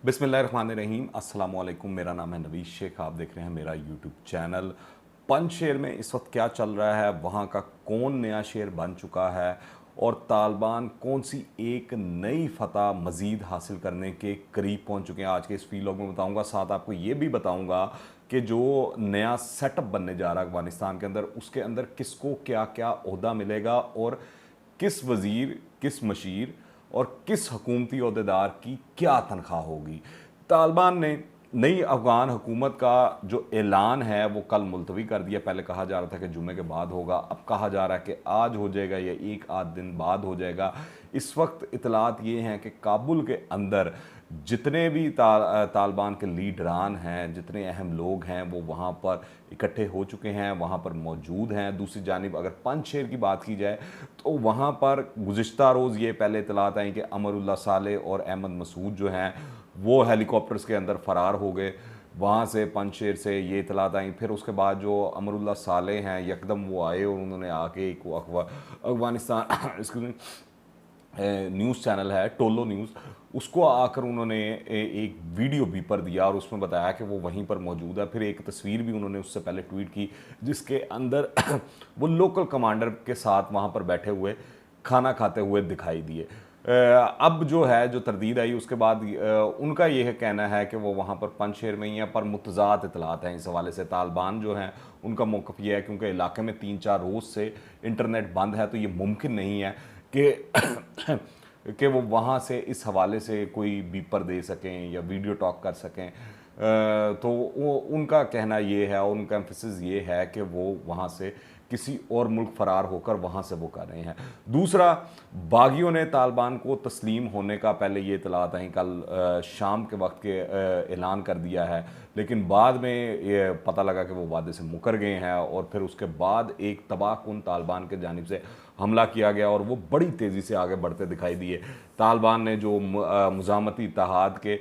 बिस्मिल्लाहिर्रहमानिर्रहीम अस्सलाम वालेकुम। मेरा नाम है नवीश शेख, आप देख रहे हैं मेरा यूट्यूब चैनल। पंजशेर में इस वक्त क्या चल रहा है, वहाँ का कौन नया शेर बन चुका है और तालिबान कौन सी एक नई फतह मज़ीद हासिल करने के करीब पहुँच चुके हैं, आज के इस वीलॉग में बताऊँगा। साथ आपको ये भी बताऊँगा कि जो नया सेटअप बनने जा रहा है अफगानिस्तान के अंदर, उसके अंदर किसको क्या क्या ओहदा मिलेगा और किस वज़ीर, किस मशीर और किस हुकूमती ओहदेदार की क्या तनख्वाह होगी। तालिबान ने नई अफ़गान हुकूमत का जो ऐलान है वो कल मुलतवी कर दिया। पहले कहा जा रहा था कि जुमे के बाद होगा, अब कहा जा रहा है कि आज हो जाएगा या एक आध दिन बाद हो जाएगा। इस वक्त इतलात ये हैं कि काबुल के अंदर जितने भी तालिबान के लीडरान हैं, जितने अहम लोग हैं, वो वहाँ पर इकट्ठे हो चुके हैं, वहाँ पर मौजूद हैं। दूसरी जानिब अगर पंजशेर की बात की जाए तो वहाँ पर गुज़िश्ता रोज़ ये पहले इतलात आई कि अमरुल्लाह साले और अहमद मसूद जो हैं वो हेलीकॉप्टर्स के अंदर फ़रार हो गए। वहाँ से पंजशेर से ये इतलात आई। फिर उसके बाद जो अमरुल्लाह साले हैं यकदम वो आए और उन्होंने आके एक अफगानिस्तान इसको न्यूज़ चैनल है टोलो न्यूज़, उसको आकर उन्होंने एक वीडियो भी पर दिया और उसमें बताया कि वो वहीं पर मौजूद है। फिर एक तस्वीर भी उन्होंने उससे पहले ट्वीट की जिसके अंदर वो लोकल कमांडर के साथ वहाँ पर बैठे हुए खाना खाते हुए दिखाई दिए। अब जो है जो तरदीद आई उसके बाद उनका यह कहना है कि वो वहाँ पर पंजशेर में ही है, पर मुतज़ाद इतलात हैं इस हवाले से। तालिबान जो हैं उनका मौक़िफ़ ये है क्योंकि इलाके में 3-4 रोज़ से इंटरनेट बंद है, तो ये मुमकिन नहीं है कि कि वो वहाँ से इस हवाले से कोई बीपर दे सकें या वीडियो टॉक कर सकें। तो वो उनका कहना ये है और उनका एम्फेसिस ये है कि वो वहाँ से किसी और मुल्क फ़रार होकर वहाँ से वो कर रहे हैं। दूसरा, बागियों ने तालिबान को तस्लीम होने का पहले ये इतलात आई कल शाम के वक्त के ऐलान कर दिया है, लेकिन बाद में ये पता लगा कि वो वादे से मुकर गए हैं और फिर उसके बाद एक तबाहकुन तालिबान के जानिब से हमला किया गया और वो बड़ी तेज़ी से आगे बढ़ते दिखाई दिए। तालिबान ने जो मुज़ामती इत्तेहाद के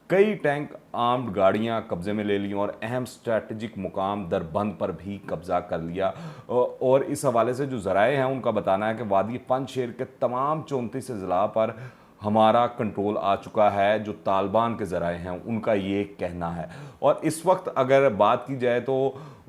कई टैंक, आर्म्ड गाड़ियां कब्ज़े में ले ली और अहम स्ट्रेटजिक मुकाम दरबंद पर भी कब्ज़ा कर लिया। और इस हवाले से जो ज़राए हैं उनका बताना है कि वादी पंजशेर के तमाम 34 अज़ला पर हमारा कंट्रोल आ चुका है। जो तालिबान के ज़राए हैं उनका ये कहना है। और इस वक्त अगर बात की जाए तो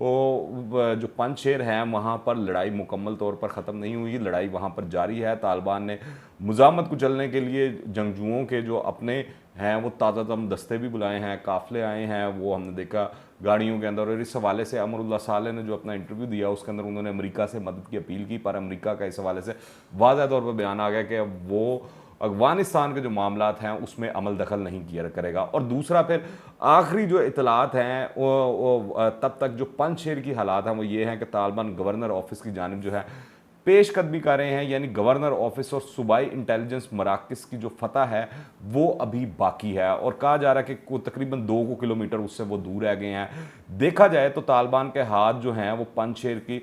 जो पंजशेर हैं वहाँ पर लड़ाई मुकम्मल तौर पर ख़त्म नहीं हुई, लड़ाई वहाँ पर जारी है। तालिबान ने मुज़ामत कुचलने के लिए जंगजुओं के जो अपने हैं वो ताज़ा दम दस्ते भी बुलाए हैं, काफ़िले आए हैं, वो हमने देखा गाड़ियों के अंदर। और इस हवाले से अमरुल्लाह साले ने जो अपना इंटरव्यू दिया उसके अंदर उन्होंने अमेरिका से मदद की अपील की, पर अमेरिका का इस हवाले से वाज़ह तौर पर बयान आ गया कि वो अफगानिस्तान के जो मामलात हैं उसमें अमल दखल नहीं किया करेगा। और दूसरा, फिर आखिरी जो इतलात हैं वो तब तक जो पंजशेर की हालात हैं वो ये हैं कि तालिबान गवर्नर ऑफिस की जानिब जो है पेशकदमी कर रहे हैं, यानी गवर्नर ऑफिस और सूबाई इंटेलिजेंस मराकज़ की जो फतह है वो अभी बाकी है और कहा जा रहा है कि तकरीबन 2 किलोमीटर उससे वो दूर रह गए हैं। देखा जाए तो तालिबान के हाथ जो हैं वो पंजशेर की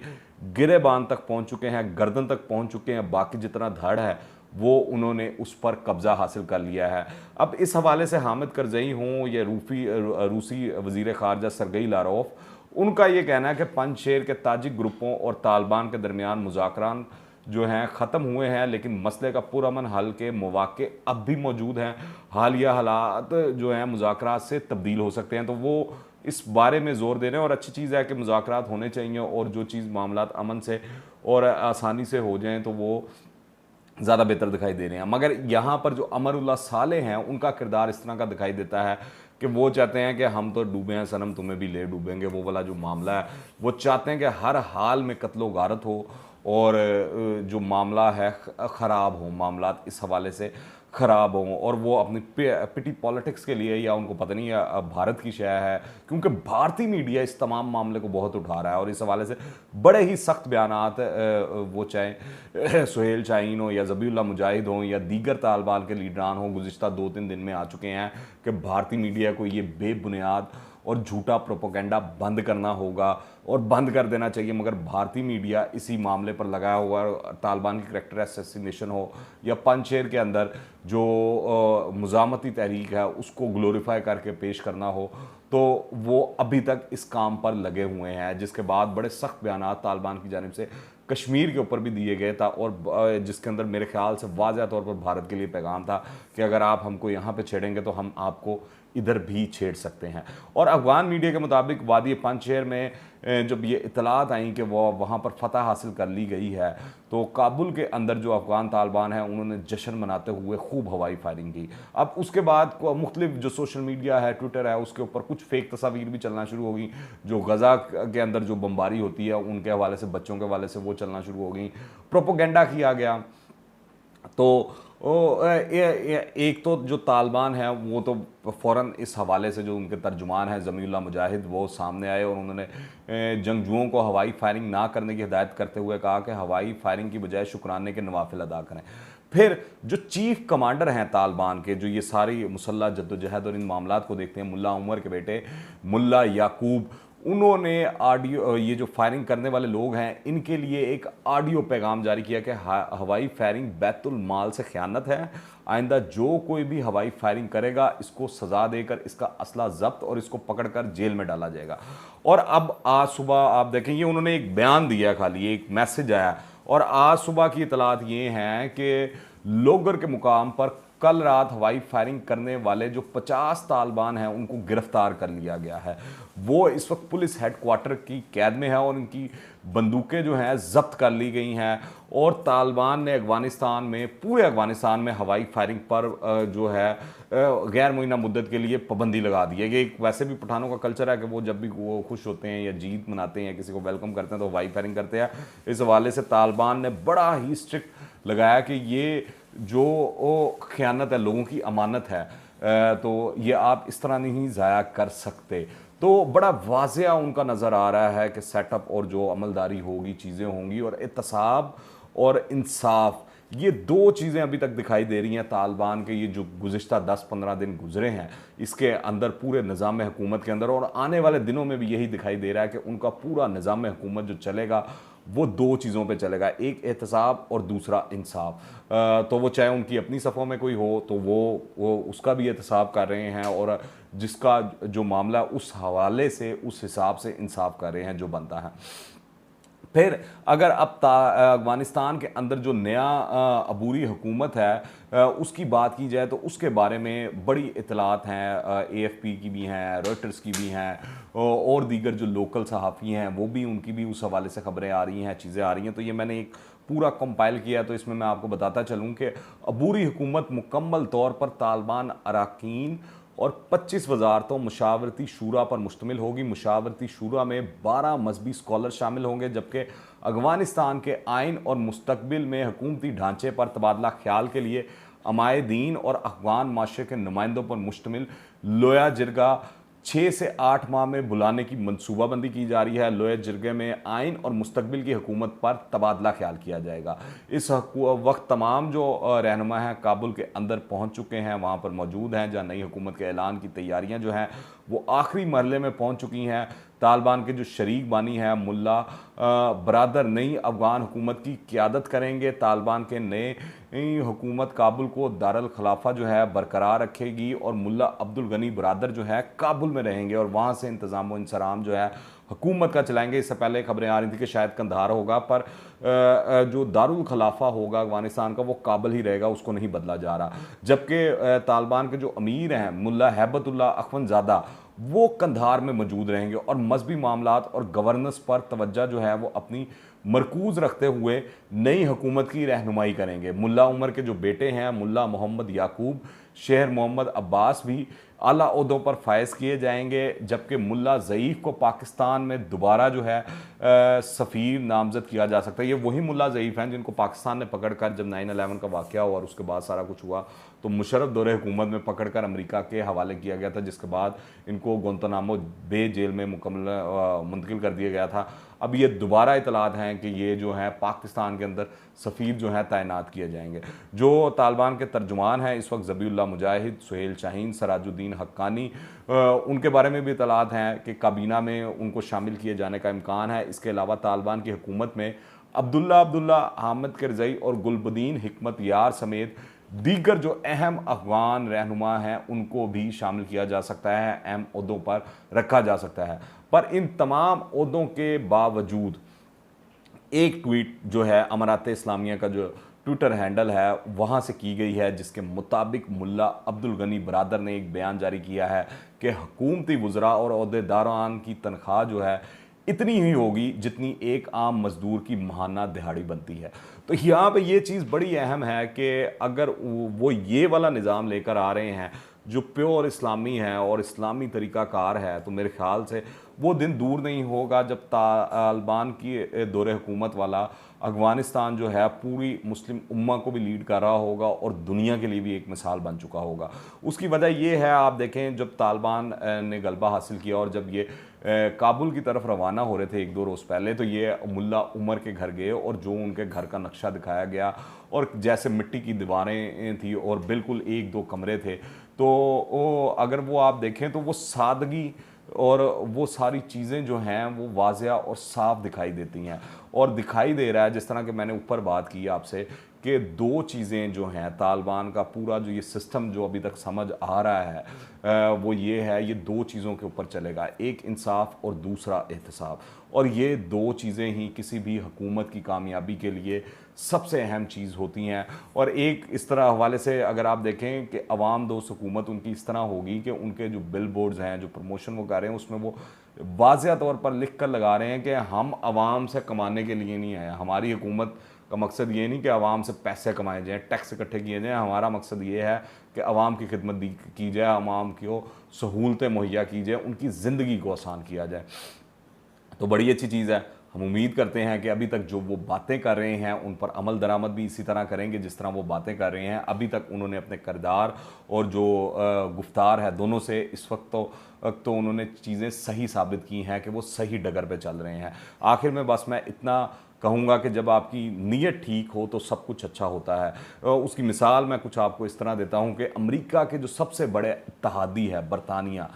गिरेबान तक पहुंच चुके हैं, गर्दन तक पहुंच चुके हैं, बाकी जितना धड़ है वो उन्होंने उस पर कब्ज़ा हासिल कर लिया है। अब इस हवाले से हामिद करज़ई हों या रूसी वज़ीर ख़ारजा सरगई लारोफ, उनका ये कहना है कि पंजशेर के ताजिक ग्रुपों और तालिबान के दरमियान मुज़ाकरात जो हैं ख़त्म हुए हैं, लेकिन मसले का पुरअमन हल के मौक़े अब भी मौजूद हैं। हालिया हालात जो हैं मुज़ाकरात से तब्दील हो सकते हैं, तो वो इस बारे में ज़ोर दे रहे हैं। और अच्छी चीज़ है कि मुज़ाकरात होने चाहिए और जो चीज़ मामलात अमन से और आसानी से हो जाएँ तो वो ज़्यादा बेहतर दिखाई दे रहे हैं। मगर यहाँ पर जो अमरुल्लाह साले हैं उनका किरदार इस तरह का दिखाई देता है कि वो चाहते हैं कि हम तो डूबे हैं सनम, तुम्हें भी ले डूबेंगे। वो वाला जो मामला है वो चाहते हैं कि हर हाल में कत्लो गारत हो और जो मामला है ख़राब हो, मामलात इस हवाले से ख़राब हों और वो अपनी पिटी पॉलिटिक्स के लिए, या उनको पता नहीं है भारत की शय है, क्योंकि भारतीय मीडिया इस तमाम मामले को बहुत उठा रहा है और इस हवाले से बड़े ही सख्त बयानात वो चाहे सुहेल शाहीन हो या ज़बीउल्लाह मुजाहिद हों या दीगर तालिबान के लीडरान हों, गुज़िश्ता 2-3 दिन में आ चुके हैं कि भारतीय मीडिया को ये बेबुनियाद और झूठा प्रोपेगेंडा बंद करना होगा और बंद कर देना चाहिए। मगर भारतीय मीडिया इसी मामले पर लगाया हुआ है। तालिबान की करैक्टर असैसिनेशन हो या पंजशेर के अंदर जो मुज़ामती तहरीक है उसको ग्लोरीफाई करके पेश करना हो, तो वो अभी तक इस काम पर लगे हुए हैं, जिसके बाद बड़े सख्त बयानात तालिबान की जानिब से कश्मीर के ऊपर भी दिए गए था, और जिसके अंदर मेरे ख्याल से वाज़ह तौर पर भारत के लिए पैगाम था कि अगर आप हमको यहाँ पे छेड़ेंगे तो हम आपको इधर भी छेड़ सकते हैं। और अफगान मीडिया के मुताबिक वादी पंजशेर में जब ये इतलात आई कि वो वहाँ पर फतह हासिल कर ली गई है, तो काबुल के अंदर जो अफगान तालिबान है उन्होंने जश्न मनाते हुए खूब हवाई फायरिंग की। अब उसके बाद मुख्तलिफ जो सोशल मीडिया है, ट्विटर है, उसके ऊपर कुछ फेक तस्वीर भी चलना शुरू हो गई, जो गज़ा के अंदर जो बमबारी होती है उनके हवाले से, बच्चों के हवाले से वो चलना शुरू हो गई, प्रोपोगेंडा किया गया। तो एक तो जो तालिबान है वो तो फ़ौरन इस हवाले से जो उनके तर्जुमान हैं ज़मीउल्लाह मुजाहिद, वो सामने आए और उन्होंने जंगजुओं को हवाई फायरिंग ना करने की हिदायत करते हुए कहा कि हवाई फायरिंग की बजाय शुक्राने के नवाफिल अदा करें। फिर जो चीफ कमांडर हैं तालिबान के, जो ये सारी मुसल्लह जद्दोजहद और इन मामलात को देखते हैं, मुल्ला उमर के बेटे मुल्ला याकूब, उन्होंने ऑडियो, ये जो फायरिंग करने वाले लोग हैं इनके लिए एक ऑडियो पैगाम जारी किया कि हवाई फायरिंग बैतुल माल से ख़यानत है, आइंदा जो कोई भी हवाई फायरिंग करेगा इसको सज़ा देकर इसका असला जब्त और इसको पकड़कर जेल में डाला जाएगा। और अब आज सुबह आप देखेंगे उन्होंने एक बयान दिया, खाली एक मैसेज आया, और आज सुबह की इतलात ये हैं कि लोगर के मुकाम पर कल रात हवाई फायरिंग करने वाले जो 50 तालिबान हैं उनको गिरफ्तार कर लिया गया है। वो इस वक्त पुलिस हेडक्वार्टर की कैद में है और उनकी बंदूकें जो हैं जब्त कर ली गई हैं। और तालिबान ने अफगानिस्तान में, पूरे अफगानिस्तान में हवाई फायरिंग पर जो है गैर मुइन्ना मुद्दत के लिए पाबंदी लगा दी है। ये वैसे भी पठानों का कल्चर है कि वो जब भी वो खुश होते हैं या जीत मनाते हैं या किसी को वेलकम करते हैं तो हवाई फायरिंग करते हैं। इस हवाले से तालिबान ने बड़ा ही स्ट्रिक्ट लगाया कि ये जो ख़यानत है, लोगों की अमानत है, तो ये आप इस तरह नहीं ज़ाया कर सकते। तो बड़ा वाज़ेह उनका नज़र आ रहा है कि सेटअप और जो अमलदारी होगी, चीज़ें होंगी, और एहतसाब और इंसाफ, ये दो चीज़ें अभी तक दिखाई दे रही हैं तालिबान के। ये जो गुज़िश्ता 10-15 दिन गुजरे हैं इसके अंदर पूरे निज़ाम हुकूमत के अंदर, और आने वाले दिनों में भी यही दिखाई दे रहा है कि उनका पूरा निज़ाम हुकूमत जो चलेगा वो दो चीज़ों पे चलेगा, एक एहतसाब और दूसरा इंसाफ। तो वो चाहे उनकी अपनी सफ़ों में कोई हो तो वो उसका भी एहतसाब कर रहे हैं, और जिसका जो मामला उस हवाले से, उस हिसाब से इंसाफ कर रहे हैं जो बनता है। फिर अगर अब अफगानिस्तान के अंदर जो नया अबूरी हुकूमत है उसकी बात की जाए तो उसके बारे में बड़ी इतलात हैं, AFP की भी हैं, रॉयटर्स की भी हैं, और दीगर जो लोकल सहाफ़ी हैं वो भी, उनकी भी उस हवाले से ख़बरें आ रही हैं, चीज़ें आ रही हैं। तो ये मैंने एक पूरा कंपाइल किया, तो इसमें मैं आपको बताता चलूँ कि अबूरी हुकूमत मुकम्मल तौर पर तालिबान अरकान और 25 वजारतों मुशावरती शूरा पर मुश्तमिल होगी। मुशावरती शूरा में 12 मजहबी स्कॉलर शामिल होंगे, जबकि अफगानिस्तान के आइन और मुस्तकबिल में हुकूमती ढांचे पर तबादला ख्याल के लिए अमायदीन और अफगान माशरे के नुमाइंदों पर मुश्तमिल लोया जिरगा 6 से 8 माह में बुलाने की मनसूबाबंदी की जा रही है। लोया जिरगे में आइन और मुस्तकबिल की हुकूमत पर तबादला ख्याल किया जाएगा। इस वक्त तमाम जो रहनुमा हैं काबुल के अंदर पहुंच चुके हैं, वहां पर मौजूद हैं, जहां नई हुकूमत के ऐलान की तैयारियां जो हैं वो आखिरी मरहले में पहुंच चुकी हैं। तालिबान के जो शरीक बानी हैं मुल्ला बरादर नई अफगान हुकूमत की क़यादत करेंगे। तालिबान के नई हुकूमत काबुल को दारुल खिलाफा जो है बरकरार रखेगी, और मुल्ला अब्दुल गनी बरादर जो है काबुल में रहेंगे और वहाँ से इंतज़ाम व इंसराम जो है हुकूमत का चलाएंगे। इससे पहले खबरें आ रही थी कि शायद कंधार होगा, पर जो दारुल खिलाफा होगा अफगानिस्तान का वो काबुल ही रहेगा, उसको नहीं बदला जा रहा। जबकि तालिबान के जो अमीर हैं मुल्ला हैबतुल्लाह अखवंजादा, वो कंधार में मौजूद रहेंगे और मजहबी मामलात और गवर्नेंस पर तवज्जो जो है वो अपनी मरकूज़ रखते हुए नई हुकूमत की रहनुमाई करेंगे। मुल्ला उमर के जो बेटे हैं मुल्ला मोहम्मद याकूब, शेर मोहम्मद अब्बास भी आला ओहदों पर फायज किए जाएंगे, जबकि मुल्ला ज़ईफ़ को पाकिस्तान में दोबारा जो है सफ़ीर नामज़द किया जा सकता है। ये वही मुल्ला ज़ईफ़ हैं जिनको पाकिस्तान ने पकड़कर, जब 9/11 का वाक़या हुआ और उसके बाद सारा कुछ हुआ तो मुशर्रफ दौरे हुकूमत में पकड़कर अमेरिका के हवाले किया गया था, जिसके बाद इनको गुआंतानामो बे जेल में मुंतकिल कर दिया गया था। अब ये दोबारा इतलात हैं कि ये जो है पाकिस्तान के अंदर सफ़ीर जो हैं तैनात किए जाएंगे। जो तालिबान के तर्जुमान हैं इस वक्त ज़बीउल्लाह मुजाहिद, सुहेल शाहीन, सराजुद्दीन हक्कानी, उनके बारे में भी इतलात हैं कि काबीना में उनको शामिल किए जाने का इम्कान है। इसके अलावा तालिबान की हुकूमत में अब्दुल्ला हामिद करज़ई और गुलबदीन हिकमत यार समेत दीगर जो अहम अफगान रहनुमा हैं उनको भी शामिल किया जा सकता है, अहम ओहदों पर रखा जा सकता है। पर इन तमाम ओहदों के बावजूद एक ट्वीट जो है अमारात इस्लामिया का जो ट्विटर हैंडल है वहाँ से की गई है, जिसके मुताबिक मुल्ला अब्दुल गनी बरादर ने एक बयान जारी किया है कि हुकूमती वज़रा और अहदेदारान की तनख्वाह जो है इतनी ही होगी जितनी एक आम मजदूर की माहाना दिहाड़ी बनती है। तो यहाँ पे ये चीज़ बड़ी अहम है कि अगर वो ये वाला निज़ाम लेकर आ रहे हैं जो प्योर इस्लामी है और इस्लामी तरीक़ाकार है, तो मेरे ख़्याल से वो दिन दूर नहीं होगा जब तालिबान की दौरे हुकूमत वाला अफ़गानिस्तान जो है पूरी मुस्लिम उम्मा को भी लीड कर रहा होगा और दुनिया के लिए भी एक मिसाल बन चुका होगा। उसकी वजह ये है, आप देखें जब तालिबान ने गलबा हासिल किया और जब ये काबुल की तरफ रवाना हो रहे थे एक दो रोज़ पहले, तो ये मुल्ला उमर के घर गए और जो उनके घर का नक्शा दिखाया गया और जैसे मिट्टी की दीवारें थी और बिल्कुल एक दो कमरे थे, तो वो अगर वो आप देखें तो वो सादगी और वो सारी चीज़ें जो हैं वो वाज़िया और साफ दिखाई देती हैं। और दिखाई दे रहा है, जिस तरह कि मैंने ऊपर बात की आपसे, कि दो चीज़ें जो हैं तालिबान का पूरा जो ये सिस्टम जो अभी तक समझ आ रहा है वो ये है, ये दो चीज़ों के ऊपर चलेगा, एक इंसाफ और दूसरा एहतसाब। और ये दो चीज़ें ही किसी भी हुकूमत की कामयाबी के लिए सबसे अहम चीज़ होती हैं। और एक इस तरह हवाले से अगर आप देखें कि अवाम दोस्त हुकूमत उनकी इस तरह होगी कि उनके जो बिल बोर्ड्स हैं, जो प्रमोशन वो कर रहे हैं, उसमें वो वाज़िया तौर पर लिख कर लगा रहे हैं कि हम आवाम से कमाने के लिए नहीं आए, हमारी हुकूमत का मकसद ये नहीं कि आवाम से पैसे कमाए जाएँ, टैक्स इकट्ठे किए जाएँ, हमारा मकसद ये है कि आवाम की खिदमत की जाए, आवाम को सहूलतें मुहैया की जाए, उनकी ज़िंदगी को आसान किया जाए। तो बड़ी अच्छी चीज़ है। हम उम्मीद करते हैं कि अभी तक जो वो बातें कर रहे हैं उन पर अमल दरामद भी इसी तरह करेंगे जिस तरह वो बातें कर रहे हैं। अभी तक उन्होंने अपने किरदार और जो गुफ्तार है दोनों से इस वक्त तो उन्होंने चीज़ें सही साबित की हैं कि वो सही डगर पे चल रहे हैं। आखिर में बस मैं इतना कहूँगा कि जब आपकी नीयत ठीक हो तो सब कुछ अच्छा होता है। उसकी मिसाल मैं कुछ आपको इस तरह देता हूँ कि अमेरिका के जो सबसे बड़े इत्तेहादी है बरतानिया,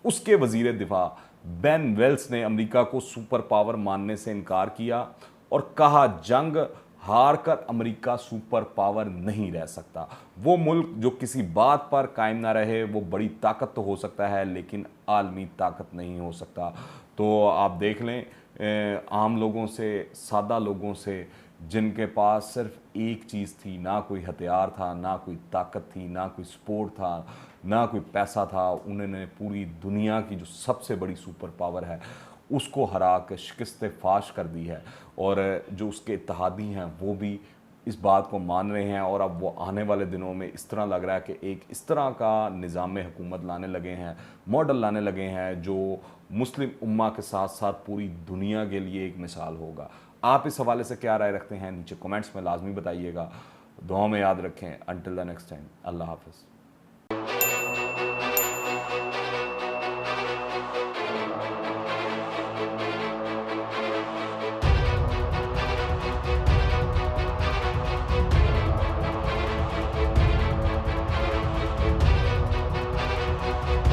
उसके वज़ीर दिफा बेन वेल्स ने अमेरिका को सुपर पावर मानने से इनकार किया और कहा जंग हार कर अमेरिका सुपर पावर नहीं रह सकता। वो मुल्क जो किसी बात पर कायम ना रहे, वो बड़ी ताकत तो हो सकता है लेकिन आलमी ताकत नहीं हो सकता। तो आप देख लें आम लोगों से, सादा लोगों से, जिनके पास सिर्फ एक चीज़ थी, ना कोई हथियार था, ना कोई ताकत थी, ना कोई सपोर्ट था, ना कोई पैसा था, उन्होंने पूरी दुनिया की जो सबसे बड़ी सुपर पावर है उसको हरा के शिकस्त फाश कर दी है। और जो उसके इत्तेहादी हैं वो भी इस बात को मान रहे हैं और अब वो आने वाले दिनों में इस तरह लग रहा है कि एक इस तरह का निज़ाम हुकूमत लाने लगे हैं, मॉडल लाने लगे हैं जो मुस्लिम उम्मा के साथ साथ पूरी दुनिया के लिए एक मिसाल होगा। आप इस हवाले से क्या राय रखते हैं नीचे कमेंट्स में लाजमी बताइएगा। दुआ में याद रखें। अंटिल द नेक्स्ट टाइम, अल्लाह हाफ़िज़।